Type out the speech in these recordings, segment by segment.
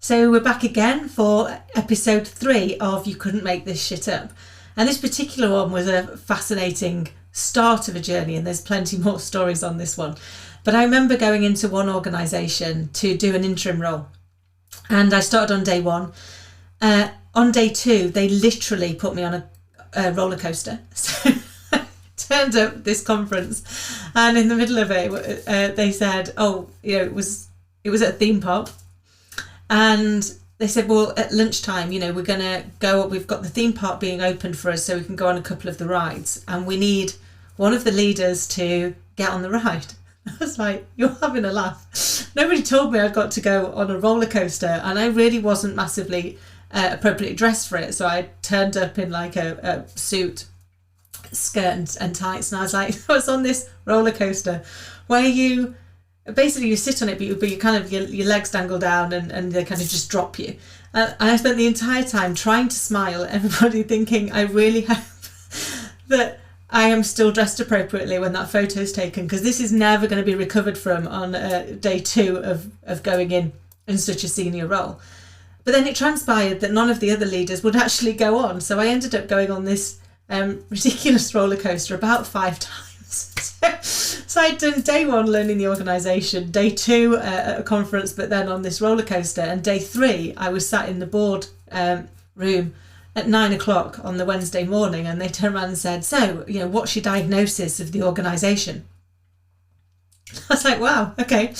So we're back again for episode 3 of You Couldn't Make This Shit Up. And this particular one was a fascinating start of a journey, and there's plenty more stories on this one. But I remember going into one organisation to do an interim role, and I started on day 1. On day 2, they literally put me on a roller coaster. So I turned up at this conference, and in the middle of it, they said, it was at a theme park. And they said, well, at lunchtime, we're going to go, we've got the theme park being opened for us so we can go on a couple of the rides. And we need one of the leaders to get on the ride. I was like, you're having a laugh. Nobody told me I got to go on a roller coaster, and I really wasn't massively appropriately dressed for it. So I turned up in like a suit, skirt and tights. And I was like, I was on this roller coaster where you sit on it, but you kind of, your legs dangle down and they kind of just drop you. And I spent the entire time trying to smile at everybody, thinking, I really hope that I am still dressed appropriately when that photo is taken, because this is never going to be recovered from on day 2 of going in such a senior role. But then it transpired that none of the other leaders would actually go on. So I ended up going on this ridiculous roller coaster about 5 times. So I'd done day 1 learning the organisation, day 2 at a conference, but then on this roller coaster, and day 3 I was sat in the board room at 9 o'clock on the Wednesday morning, and they turned around and said, so, what's your diagnosis of the organisation? I was like, wow, okay.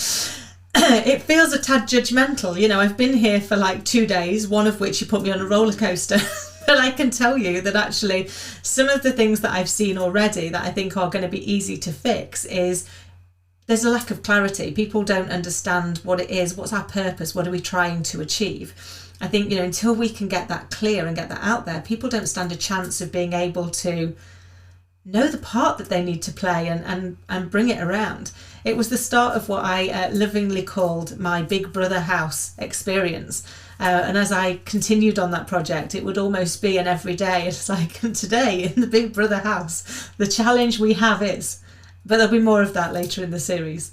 It feels a tad judgmental. I've been here for like 2 days, one of which you put me on a roller coaster. But I can tell you that actually some of the things that I've seen already that I think are going to be easy to fix is there's a lack of clarity. People don't understand what it is, what's our purpose, what are we trying to achieve. I think, until we can get that clear and get that out there, people don't stand a chance of being able to know the part that they need to play and bring it around. It was the start of what I lovingly called my Big Brother house experience. And as I continued on that project, it would almost be an everyday. It's like, today in the Big Brother house, the challenge we have is, but there'll be more of that later in the series.